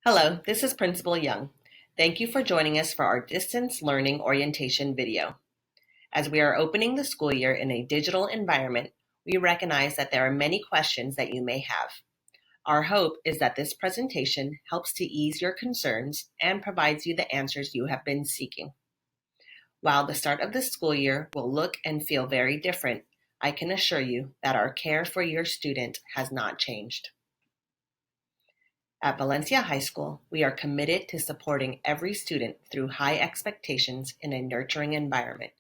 Hello, this is Principal Young. Thank you for joining us for our distance learning orientation video. As we are opening the school year in a digital environment, we recognize that there are many questions that you may have. Our hope is that this presentation helps to ease your concerns and provides you the answers you have been seeking. While the start of the school year will look and feel very different, I can assure you that our care for your student has not changed. At Valencia High School, we are committed to supporting every student through high expectations in a nurturing environment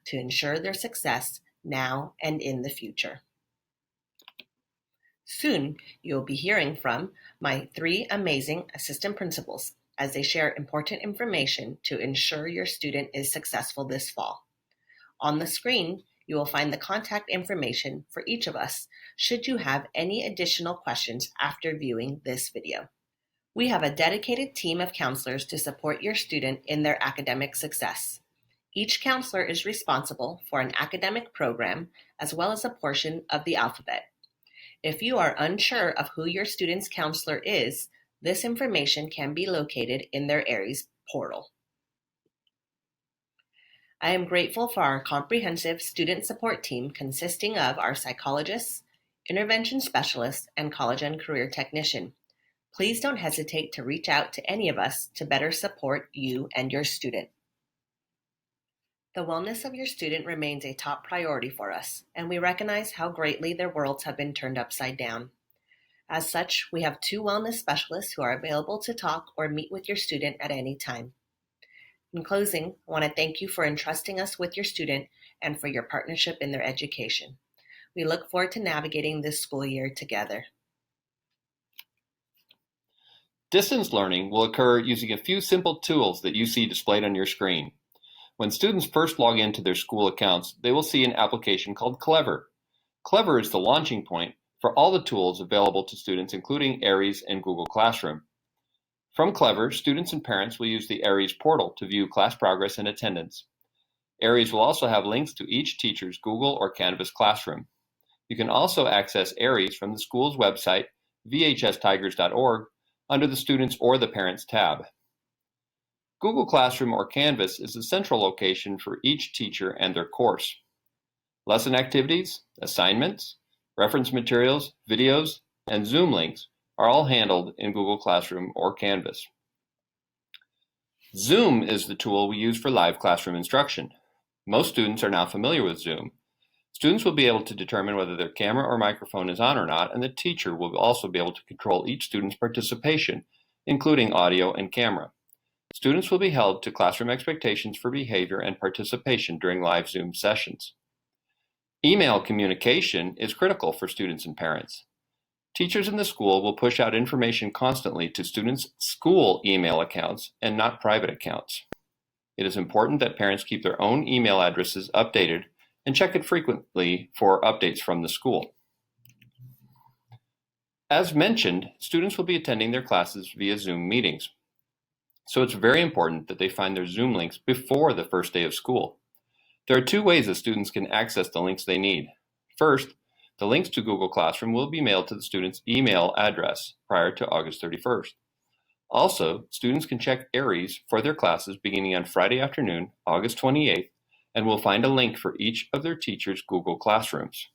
to ensure their success now and in the future. Soon, you'll be hearing from my three amazing assistant principals as they share important information to ensure your student is successful this fall. On the screen, you will find the contact information for each of us should you have any additional questions after viewing this video. We have a dedicated team of counselors to support your student in their academic success. Each counselor is responsible for an academic program as well as a portion of the alphabet. If you are unsure of who your student's counselor is, this information can be located in their ARIES portal. I am grateful for our comprehensive student support team consisting of our psychologists, intervention specialists, and college and career technician. Please don't hesitate to reach out to any of us to better support you and your student. The wellness of your student remains a top priority for us, and we recognize how greatly their worlds have been turned upside down. As such, we have 2 wellness specialists who are available to talk or meet with your student at any time. In closing, I want to thank you for entrusting us with your student and for your partnership in their education. We look forward to navigating this school year together. Distance learning will occur using a few simple tools that you see displayed on your screen. When students first log into their school accounts, they will see an application called Clever. Clever is the launching point for all the tools available to students, including ARIES and Google Classroom. From Clever, students and parents will use the ARIES portal to view class progress and attendance. ARIES will also have links to each teacher's Google or Canvas classroom. You can also access ARIES from the school's website, vhstigers.org, under the Students or the Parents tab. Google Classroom or Canvas is the central location for each teacher and their course. Lesson activities, assignments, reference materials, videos, and Zoom links are all handled in Google Classroom or Canvas. Zoom is the tool we use for live classroom instruction. Most students are now familiar with Zoom. Students will be able to determine whether their camera or microphone is on or not, and the teacher will also be able to control each student's participation, including audio and camera. Students will be held to classroom expectations for behavior and participation during live Zoom sessions. Email communication is critical for students and parents. Teachers in the school will push out information constantly to students' school email accounts and not private accounts. It is important that parents keep their own email addresses updated and check it frequently for updates from the school. As mentioned, students will be attending their classes via Zoom meetings. So it's very important that they find their Zoom links before the first day of school. There are 2 ways that students can access the links they need. First, the links to Google Classroom will be mailed to the student's email address prior to August 31st. Also, students can check ARIES for their classes beginning on Friday afternoon, August 28th, and will find a link for each of their teachers' Google Classrooms.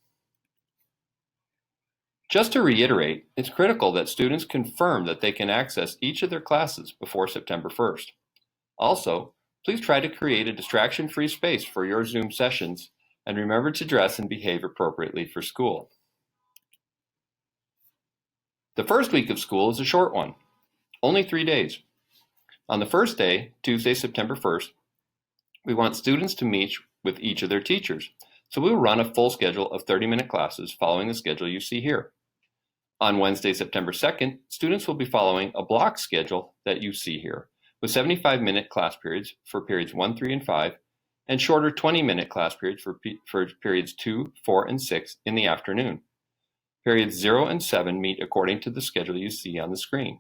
Just to reiterate, it's critical that students confirm that they can access each of their classes before September 1st. Also, please try to create a distraction-free space for your Zoom sessions, and remember to dress and behave appropriately for school. The first week of school is a short one, only 3 days. On the first day, Tuesday, September 1st, we want students to meet with each of their teachers, so we will run a full schedule of 30-minute classes following the schedule you see here. On Wednesday, September 2nd, students will be following a block schedule that you see here, with 75-minute class periods for periods 1, 3, and 5, and shorter 20-minute class periods for periods 2, 4, and 6 in the afternoon. Periods 0 and 7 meet according to the schedule you see on the screen.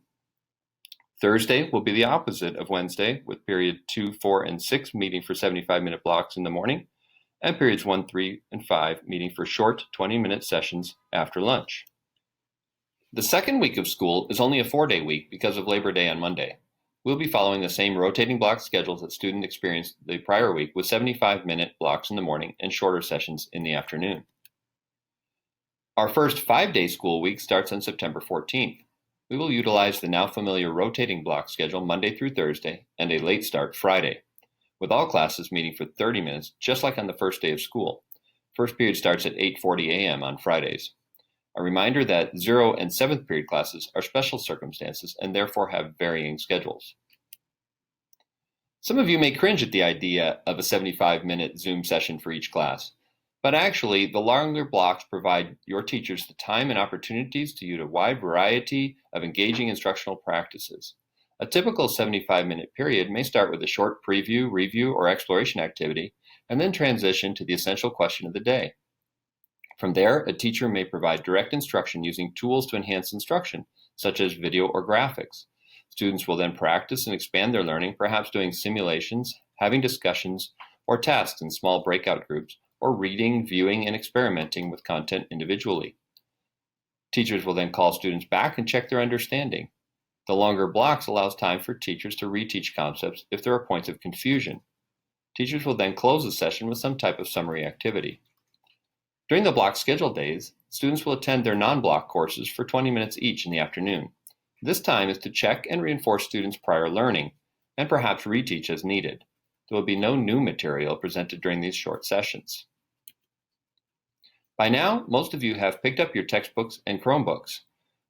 Thursday will be the opposite of Wednesday, with period 2, 4, and 6 meeting for 75-minute blocks in the morning, and periods 1, 3, and 5 meeting for short 20-minute sessions after lunch. The second week of school is only a 4-day week because of Labor Day on Monday. We'll be following the same rotating block schedules that students experienced the prior week with 75-minute blocks in the morning and shorter sessions in the afternoon. Our first 5-day school week starts on September 14th. We will utilize the now familiar rotating block schedule Monday through Thursday and a late start Friday, with all classes meeting for 30 minutes, just like on the first day of school. First period starts at 8:40 a.m. on Fridays. A reminder that 0 and 7th period classes are special circumstances and therefore have varying schedules. Some of you may cringe at the idea of a 75-minute Zoom session for each class, but actually the longer blocks provide your teachers the time and opportunities to use a wide variety of engaging instructional practices. A typical 75-minute period may start with a short preview, review, or exploration activity, and then transition to the essential question of the day. From there, a teacher may provide direct instruction using tools to enhance instruction, such as video or graphics. Students will then practice and expand their learning, perhaps doing simulations, having discussions, or tasks in small breakout groups, or reading, viewing, and experimenting with content individually. Teachers will then call students back and check their understanding. The longer blocks allows time for teachers to reteach concepts if there are points of confusion. Teachers will then close the session with some type of summary activity. During the block schedule days, students will attend their non-block courses for 20 minutes each in the afternoon. This time is to check and reinforce students' prior learning, and perhaps reteach as needed. There will be no new material presented during these short sessions. By now, most of you have picked up your textbooks and Chromebooks.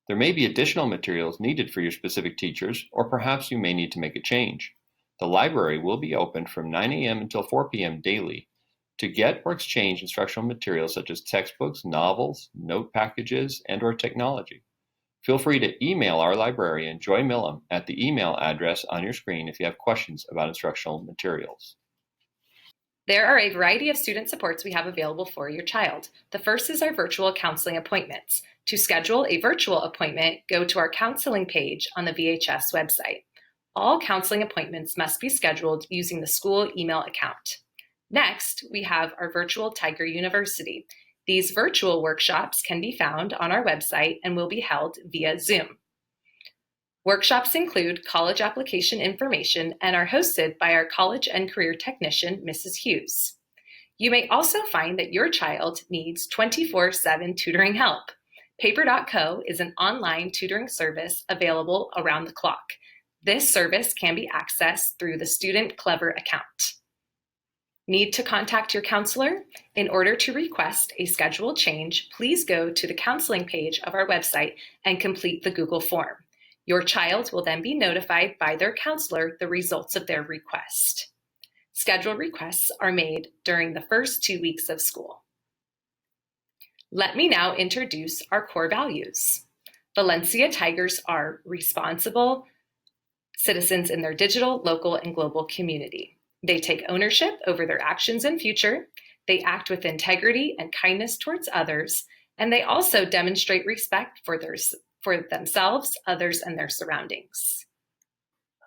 There may be additional materials needed for your specific teachers, or perhaps you may need to make a change. The library will be open from 9 a.m. until 4 p.m. daily to get or exchange instructional materials such as textbooks, novels, note packages, and/or technology. Feel free to email our librarian, Joy Millam, at the email address on your screen if you have questions about instructional materials. There are a variety of student supports we have available for your child. The first is our virtual counseling appointments. To schedule a virtual appointment, go to our counseling page on the VHS website. All counseling appointments must be scheduled using the school email account. Next, we have our virtual Tiger University. These virtual workshops can be found on our website and will be held via Zoom. Workshops include college application information and are hosted by our college and career technician, Mrs. Hughes. You may also find that your child needs 24/7 tutoring help. Paper.co is an online tutoring service available around the clock. This service can be accessed through the Student Clever account. Need to contact your counselor? In order to request a schedule change, please go to the counseling page of our website and complete the Google form. Your child will then be notified by their counselor the results of their request. Schedule requests are made during the first 2 weeks of school. Let me now introduce our core values. Valencia Tigers are responsible citizens in their digital, local, and global community. They take ownership over their actions and future. They act with integrity and kindness towards others, and they also demonstrate respect for themselves, others, and their surroundings.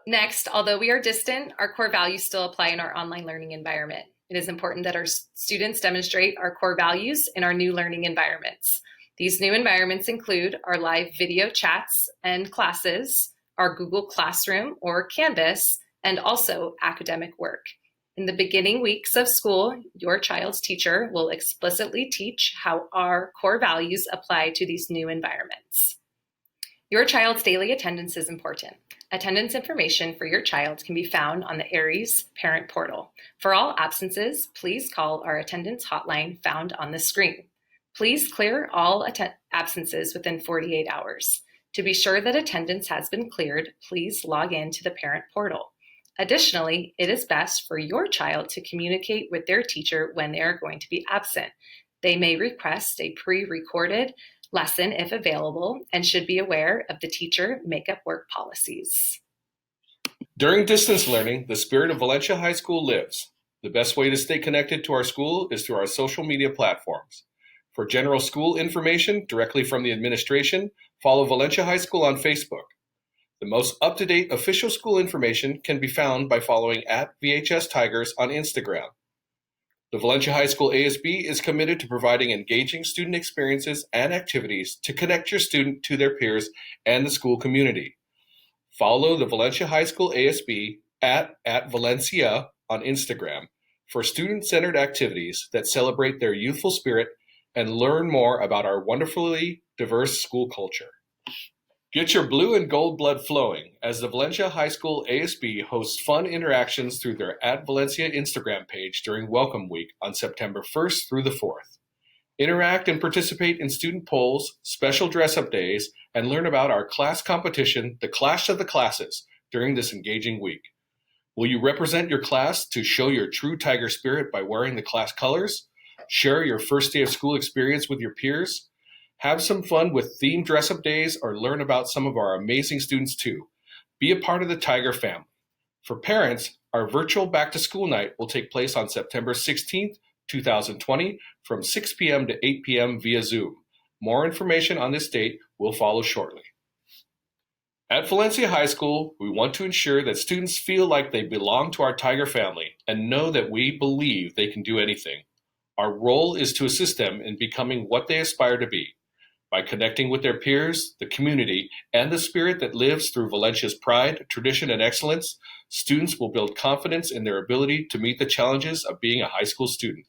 Next, although we are distant, our core values still apply in our online learning environment. It is important that our students demonstrate our core values in our new learning environments. These new environments include our live video chats and classes, our Google Classroom or Canvas, and also academic work. In the beginning weeks of school, your child's teacher will explicitly teach how our core values apply to these new environments. Your child's daily attendance is important. Attendance information for your child can be found on the Aries Parent Portal. For all absences, please call our attendance hotline found on the screen. Please clear all absences within 48 hours. To be sure that attendance has been cleared, please log in to the Parent Portal. Additionally, it is best for your child to communicate with their teacher when they are going to be absent. They may request a pre-recorded lesson if available and should be aware of the teacher make-up work policies. During distance learning, the spirit of Valencia High School lives. The best way to stay connected to our school is through our social media platforms. For general school information directly from the administration, follow Valencia High School on Facebook. The most up-to-date official school information can be found by following @VHS Tigers on Instagram. The Valencia High School ASB is committed to providing engaging student experiences and activities to connect your student to their peers and the school community. Follow the Valencia High School ASB at Valencia on Instagram for student-centered activities that celebrate their youthful spirit and learn more about our wonderfully diverse school culture. Get your blue and gold blood flowing as the Valencia High School ASB hosts fun interactions through their @Valencia Instagram page during Welcome Week on September 1st through the 4th. Interact and participate in student polls, special dress-up days, and learn about our class competition, the Clash of the Classes, during this engaging week. Will you represent your class to show your true Tiger spirit by wearing the class colors? Share your first day of school experience with your peers? Have some fun with themed dress-up days or learn about some of our amazing students too. Be a part of the Tiger family. For parents, our virtual back-to-school night will take place on September 16th, 2020 from 6 p.m. to 8 p.m. via Zoom. More information on this date will follow shortly. At Valencia High School, we want to ensure that students feel like they belong to our Tiger family and know that we believe they can do anything. Our role is to assist them in becoming what they aspire to be. By connecting with their peers, the community, and the spirit that lives through Valencia's pride, tradition, and excellence, students will build confidence in their ability to meet the challenges of being a high school student.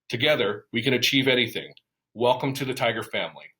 Together, we can achieve anything. Welcome to the Tiger family.